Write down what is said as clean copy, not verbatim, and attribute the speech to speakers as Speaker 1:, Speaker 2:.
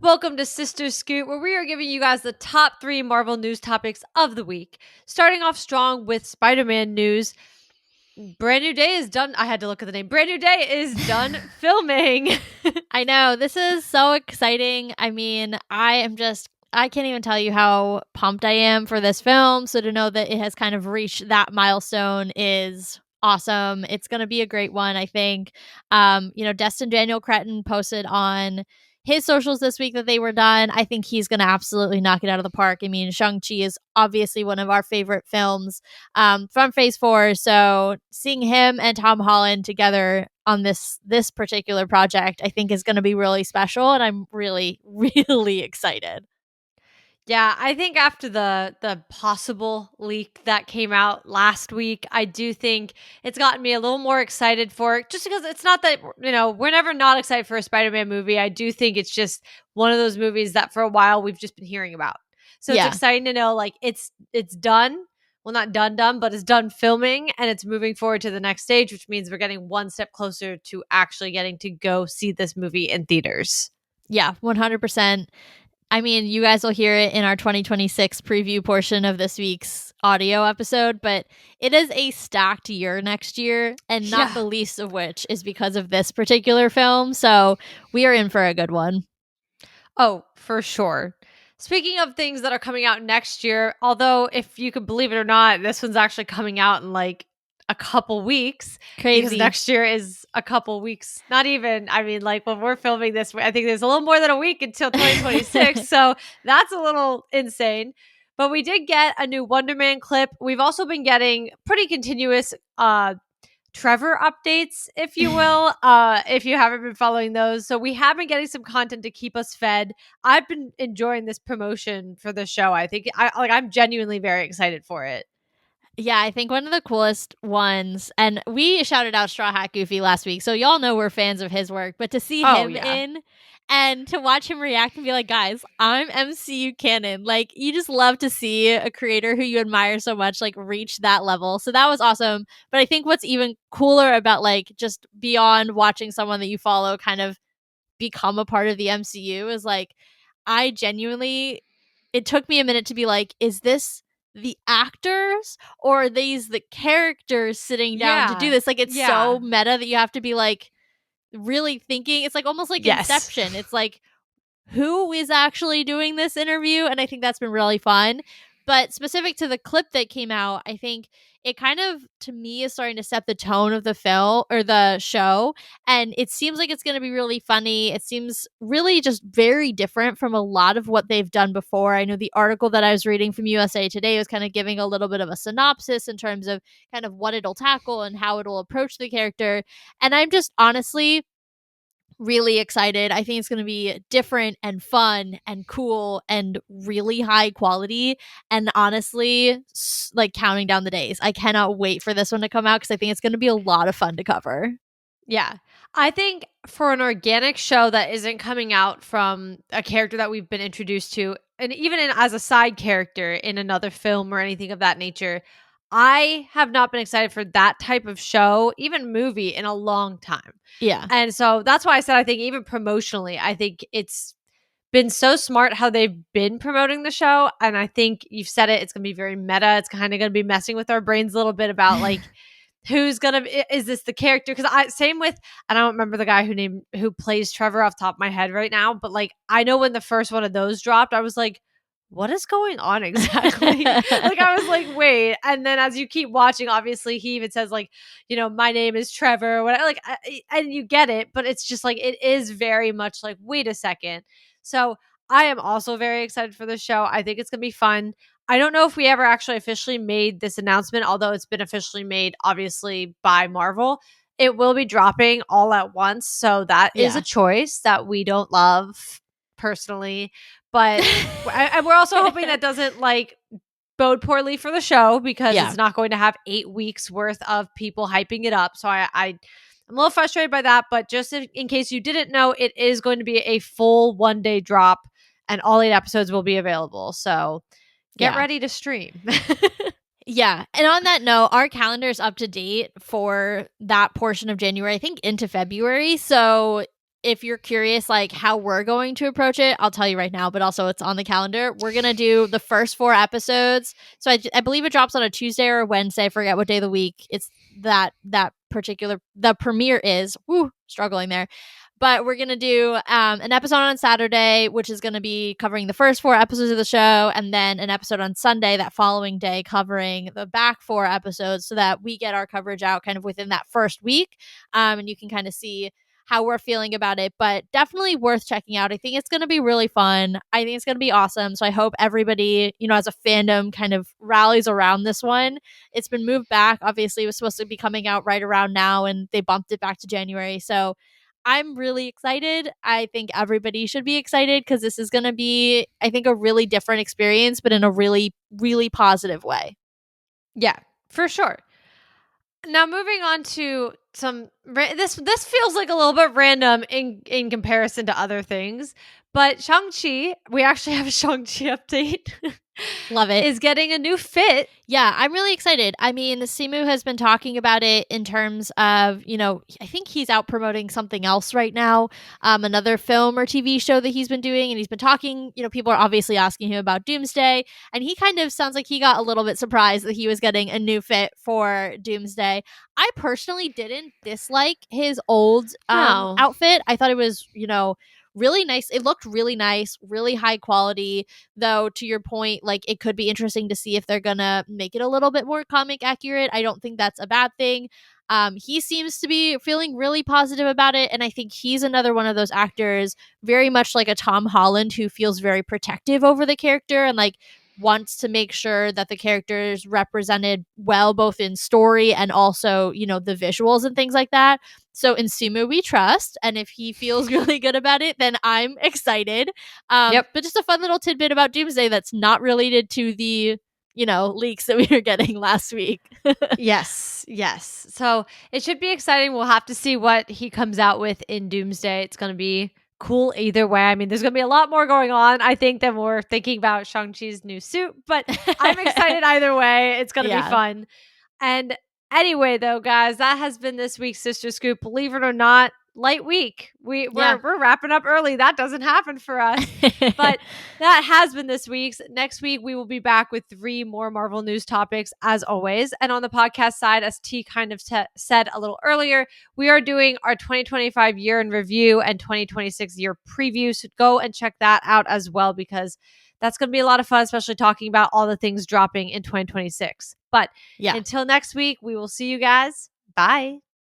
Speaker 1: Welcome to Sister Scoot, where we are giving you guys the top 3 Marvel news topics of the week. Starting off strong with Spider-Man news. Brand New Day is done. I had to look at the name. Brand New Day is done filming.
Speaker 2: I know. This is so exciting. I mean, I can't even tell you how pumped I am for this film. So to know that it has kind of reached that milestone is awesome. It's going to be a great one, I think. Destin Daniel Cretton posted on his socials this week that they were done. I think he's going to absolutely knock it out of the park. I mean, Shang-Chi is obviously one of our favorite films from Phase 4. So seeing him and Tom Holland together on this particular project, I think is going to be really special, and I'm really, really excited.
Speaker 1: Yeah, I think after the possible leak that came out last week, I do think it's gotten me a little more excited for it. Just because it's not that, we're never not excited for a Spider-Man movie. I do think it's just one of those movies that for a while we've just been hearing about. So it's exciting to know like it's done. Well, not done, but it's done filming and it's moving forward to the next stage, which means we're getting one step closer to actually getting to go see this movie in theaters.
Speaker 2: Yeah, 100%. I mean, you guys will hear it in our 2026 preview portion of this week's audio episode, but it is a stacked year next year, and not the least of which is because of this particular film. So we are in for a good one.
Speaker 1: Oh, for sure. Speaking of things that are coming out next year, although if you could believe it or not, this one's actually coming out in like a couple weeks.
Speaker 2: Crazy.
Speaker 1: Because next year is a couple weeks. Not even, I mean, like when we're filming this, I think there's a little more than a week until 2026. So that's a little insane. But we did get a new Wonderman clip. We've also been getting pretty continuous Trevor updates, if you will, if you haven't been following those. So we have been getting some content to keep us fed. I've been enjoying this promotion for the show. I think I'm genuinely very excited for it.
Speaker 2: Yeah, I think one of the coolest ones, and we shouted out Straw Hat Goofy last week, so y'all know we're fans of his work, but to see him in and to watch him react and be like, guys, I'm MCU canon. Like, you just love to see a creator who you admire so much, like, reach that level. So that was awesome. But I think what's even cooler about, like, just beyond watching someone that you follow kind of become a part of the MCU is, like, I genuinely, it took me a minute to be like, is this the actors or are these the characters sitting down to do this? Like, it's so meta that you have to be like really thinking. It's like almost like Inception. It's like, who is actually doing this interview? And I think that's been really fun. But specific to the clip that came out, I think it kind of, to me, is starting to set the tone of the film or the show. And it seems like it's going to be really funny. It seems really just very different from a lot of what they've done before. I know the article that I was reading from USA Today was kind of giving a little bit of a synopsis in terms of kind of what it'll tackle and how it'll approach the character. And I'm just honestly really excited. I think it's going to be different and fun and cool and really high quality. And honestly, like counting down the days. I cannot wait for this one to come out because I think it's going to be a lot of fun to cover.
Speaker 1: Yeah. I think for an organic show that isn't coming out from a character that we've been introduced to, and even as a side character in another film or anything of that nature, I have not been excited for that type of show, even movie, in a long time.
Speaker 2: Yeah.
Speaker 1: And so that's why I said I think even promotionally, I think it's been so smart how they've been promoting the show. And I think you've said it, it's going to be very meta. It's kind of going to be messing with our brains a little bit about like, is this the character? Because same with, I don't remember the guy who plays Trevor off the top of my head right now, but like I know when the first one of those dropped, I was like, what is going on exactly? Like I was like, wait. And then as you keep watching, obviously he even says like, my name is Trevor, whatever, like, and you get it, but it's just like, it is very much like, wait a second. So I am also very excited for the show. I think it's going to be fun. I don't know if we ever actually officially made this announcement, although it's been officially made, obviously, by Marvel. It will be dropping all at once. So that is a choice that we don't love personally. But we're also hoping that doesn't like bode poorly for the show because it's not going to have 8 weeks worth of people hyping it up. So I'm a little frustrated by that. But just in case you didn't know, it is going to be a full 1-day drop and all 8 episodes will be available. So get ready to stream.
Speaker 2: Yeah. And on that note, our calendar is up to date for that portion of January, I think into February. So if you're curious, like how we're going to approach it, I'll tell you right now, but also it's on the calendar. We're going to do the first 4 episodes. So I believe it drops on a Tuesday or a Wednesday. I forget what day of the week it's that particular, the premiere is. Woo, struggling there. But we're going to do an episode on Saturday, which is going to be covering the first 4 episodes of the show, and then an episode on Sunday that following day covering the back 4 episodes, so that we get our coverage out kind of within that first week. And you can kind of see how we're feeling about it, but definitely worth checking out. I think it's going to be really fun. I think it's going to be awesome. So I hope everybody, as a fandom kind of rallies around this one. It's been moved back. Obviously, it was supposed to be coming out right around now, and they bumped it back to January. So I'm really excited. I think everybody should be excited because this is going to be, I think, a really different experience, but in a really, really positive way.
Speaker 1: Yeah, for sure. Now moving on to this feels like a little bit random in comparison to other things, but Shang-Chi, we actually have a Shang-Chi update.
Speaker 2: Love it.
Speaker 1: Is getting a new fit.
Speaker 2: Yeah, I'm really excited. I mean, Simu has been talking about it in terms of, I think he's out promoting something else right now, another film or TV show that he's been doing. And he's been talking, people are obviously asking him about Doomsday. And he kind of sounds like he got a little bit surprised that he was getting a new fit for Doomsday. I personally didn't dislike his old outfit. I thought it was, really nice. It looked really nice, really high quality, though to your point, like it could be interesting to see if they're gonna make it a little bit more comic accurate. I don't think that's a bad thing. He seems to be feeling really positive about it, and I think he's another one of those actors, very much like a Tom Holland, who feels very protective over the character and like wants to make sure that the character is represented well, both in story and also, the visuals and things like that. So in Simu we trust, and if he feels really good about it, then I'm excited. But just a fun little tidbit about Doomsday that's not related to the leaks that we were getting last week.
Speaker 1: Yes. So it should be exciting. We'll have to see what he comes out with in Doomsday. It's going to be cool either way. I mean, there's going to be a lot more going on, I think, than we're thinking about Shang-Chi's new suit, but I'm excited either way. It's going to be fun. And anyway, though, guys, that has been this week's Sister Scoop. Believe it or not, light week. We're wrapping up early. That doesn't happen for us. But that has been this week's. Next week, we will be back with 3 more Marvel news topics, as always. And on the podcast side, as T kind of said a little earlier, we are doing our 2025 year in review and 2026 year preview. So go and check that out as well, because that's going to be a lot of fun, especially talking about all the things dropping in 2026. But until next week, we will see you guys. Bye.